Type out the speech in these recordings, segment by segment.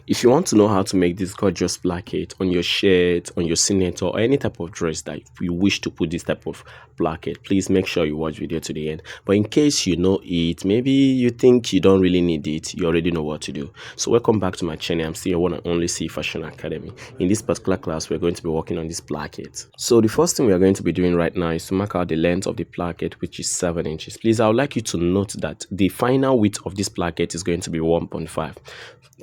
If you want to know how to make this gorgeous placket on your shirt, on your senator, or any type of dress that you wish to put this type of placket, please make sure you watch video to the end. But in case you know it, maybe you think you don't really need it, you already know what to do. So welcome back to my channel. I'm still your one and only Ceefashion Academy. In this particular class, we're going to be working on this placket. So the first thing we are going to be doing right now is to mark out the length of the placket, which is 7 inches. Please, I would like you to note that the final width of this placket is going to be 1.5.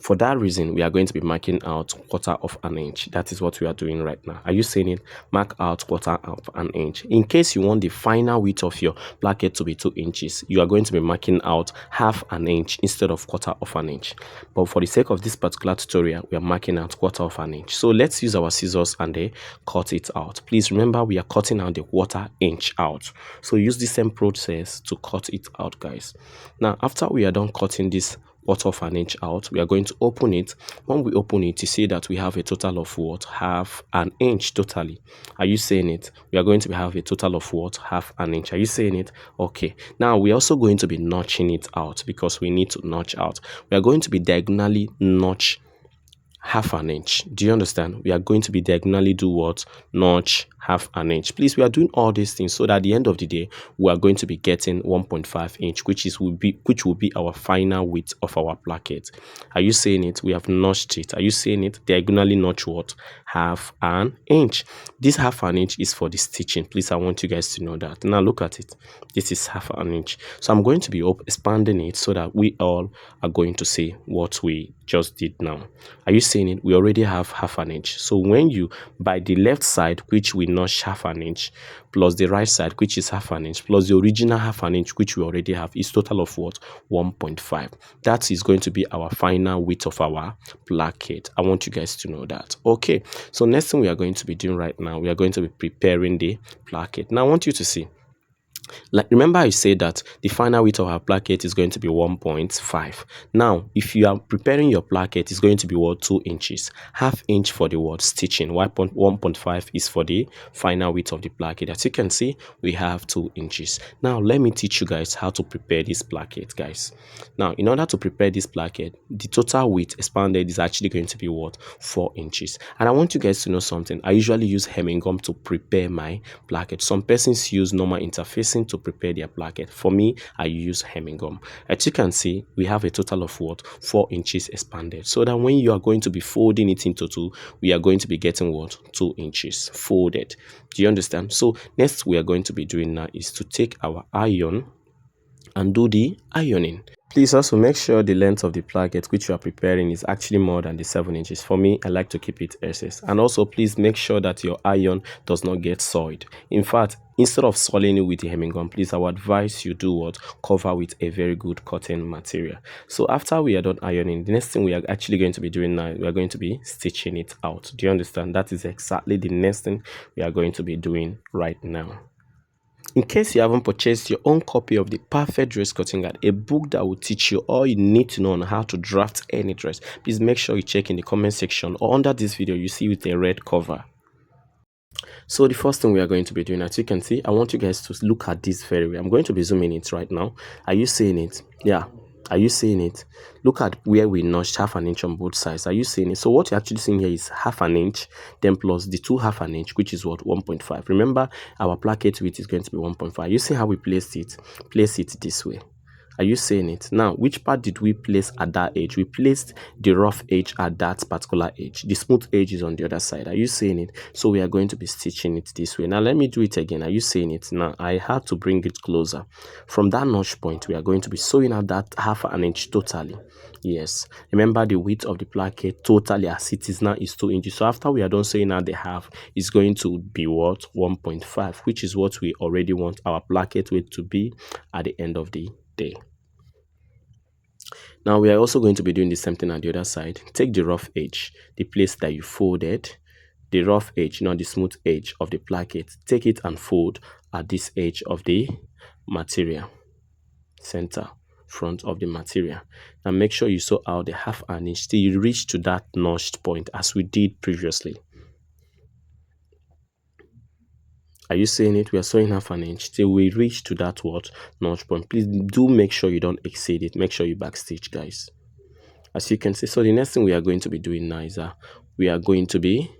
For that reason, we are going to be marking out 1/4 of an inch. That is what we are doing right now. Are you seeing it? Mark out 1/4 of an inch. In case you want the final width of your placket to be 2 inches, you are going to be marking out 1/2 an inch instead of 1/4 of an inch. But for the sake of this particular tutorial, we are marking out 1/4 of an inch. So let's use our scissors and cut it out. Please remember, we are cutting out the 1/4 inch out. So use the same process to cut it out, guys. Now, after we are done cutting this 1/4 of an inch out, we are going to open it. When we open it, you see that we have a total of what? 1/2 an inch totally. Are you seeing it? We are going to have a total of what? 1/2 an inch. Are you seeing it? Okay. Now we are also going to be notching it out because we need to notch out. We are going to be diagonally notch 1/2 an inch. Do you understand? We are going to be diagonally do what? Notch 1/2 an inch. Please, we are doing all these things so that at the end of the day, we are going to be getting 1.5 inch, which will be our final width of our placket. Are you seeing it? We have notched it. Are you seeing it? Diagonally notch what? 1/2 an inch. This 1/2 an inch is for the stitching. Please, I want you guys to know that. Now look at it. This is 1/2 an inch. So I'm going to be expanding it so that we all are going to see what we just did now. Are you seeing it? We already have 1/2 an inch. So when you, by the left side, which we notch 1/2 an inch, plus the right side, which is 1/2 an inch, plus the original 1/2 an inch, which we already have, is total of what? 1.5. That is going to be our final width of our placket. I want you guys to know that. Okay. So next thing we are going to be doing right now, we are going to be preparing the placket. Now I want you to see. Like, remember I said that the final width of our placket is going to be 1.5. Now, if you are preparing your placket, it's going to be what? 2 inches. 1/2 inch for the word stitching. 1.5 is for the final width of the placket. As you can see, we have 2 inches. Now, let me teach you guys how to prepare this placket, guys. Now, in order to prepare this placket, the total width expanded is actually going to be what? 4 inches. And I want you guys to know something. I usually use hemming gum to prepare my placket. Some persons use normal interfacing to prepare their placket. For me, I use hemming gum. As you can see, we have a total of what? 4 inches expanded. So that when you are going to be folding it into 2, we are going to be getting what? 2 inches folded. Do you understand? So next we are going to be doing now is to take our iron and do the ironing. Please also make sure the length of the placket which you are preparing is actually more than the 7 inches. For me, I like to keep it SS. And also, please make sure that your iron does not get soiled. In fact, instead of soiling it with the hemming gum, please, I would advise you do what? Cover with a very good cotton material. So after we are done ironing, the next thing we are actually going to be doing now, we are going to be stitching it out. Do you understand? That is exactly the next thing we are going to be doing right now. In case you haven't purchased your own copy of the Perfect Dress Cutting Guide, a book that will teach you all you need to know on how to draft any dress, please make sure you check in the comment section or under this video you see with a red cover. So the first thing we are going to be doing, as you can see, I want you guys to look at this very way. I'm going to be zooming it right now. Are you seeing it? Yeah. Are you seeing it? Look at where we notched 1/2 an inch on both sides. Are you seeing it? So what you're actually seeing here is 1/2 an inch, then plus the 2 1/2 an inch, which is what? 1.5. Remember, our placket width is going to be 1.5. You see how we placed it? Place it this way. Are you seeing it? Now, which part did we place at that edge? We placed the rough edge at that particular edge. The smooth edge is on the other side. Are you seeing it? So we are going to be stitching it this way. Now, let me do it again. Are you seeing it? Now, I had to bring it closer. From that notch point, we are going to be sewing out that 1/2 an inch totally. Yes. Remember, the width of the placket totally as it is now is 2 inches. So after we are done sewing out the 1/2, it's going to be what? 1.5, which is what we already want our placket width to be at the end of the day. Now we are also going to be doing the same thing on the other side. Take the rough edge, the place that you folded, the rough edge, not the smooth edge of the placket. Take it and fold at this edge of the material, center front of the material. Now make sure you sew out the 1/2 an inch till you reach to that notched point as we did previously. Are you seeing it? We are sewing 1/2 an inch till we reach to that what? Notch point. Please do make sure you don't exceed it. Make sure you backstitch, guys. as you can see. So the next thing we are going to be doing now is we are going to be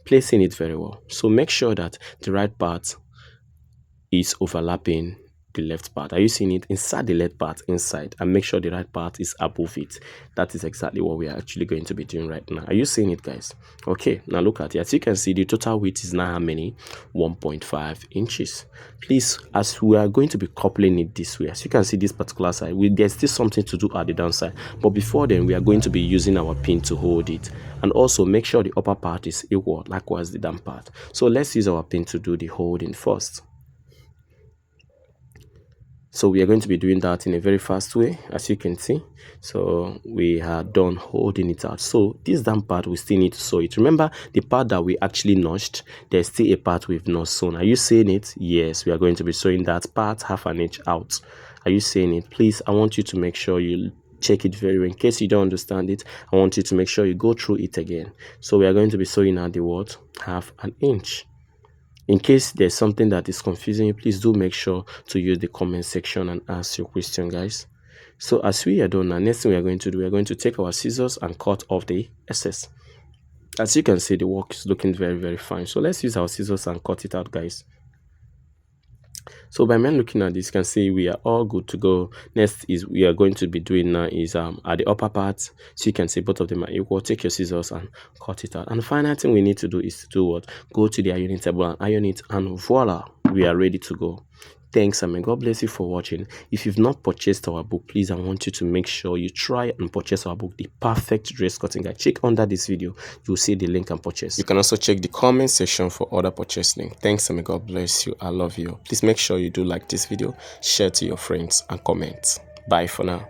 placing it very well. So make sure that the right part is overlapping the left part. Are you seeing it? Inside the left part, inside, and make sure the right part is above it. That is exactly what we are actually going to be doing right now. Are you seeing it, guys? Okay, now look at it. As you can see, the total width is now how many? 1.5 inches. Please, as we are going to be coupling it this way, as you can see this particular side, there's still something to do at the downside, but before then we are going to be using our pin to hold it, and also make sure the upper part is equal, likewise the down part. So let's use our pin to do the holding first. So we are going to be doing that in a very fast way, as you can see. So we are done holding it out. So this down part, we still need to sew it. Remember the part that we actually notched, there's still a part we've not sewn. Are you seeing it? Yes, we are going to be sewing that part half an inch out. Are you seeing it? Please, I want you to make sure you check it very well. In case you don't understand it, I want you to make sure you go through it again. So we are going to be sewing out the what? Half an inch. In case there's something that is confusing you, please do make sure to use the comment section and ask your question, guys. So as we are done now, next thing we are going to do, we are going to take our scissors and cut off the excess. As you can see, the work is looking very, very fine. So let's use our scissors and cut it out, guys. So by me looking at this, you can see we are all good to go. Next is we are going to be doing now is at the upper part. So you can see both of them are equal. Take your scissors and cut it out. And the final thing we need to do is to do what? Go to the ironing table and iron it, and voila, we are ready to go. Thanks, and may God bless you for watching. If you've not purchased our book, please, I want you to make sure you try and purchase our book, The Perfect Dress Cutting Guide. Check under this video, you'll see the link and purchase. You can also check the comment section for other purchase link. Thanks, and may God bless you. I love you. Please make sure you do like this video, share to your friends, and comment. Bye for now.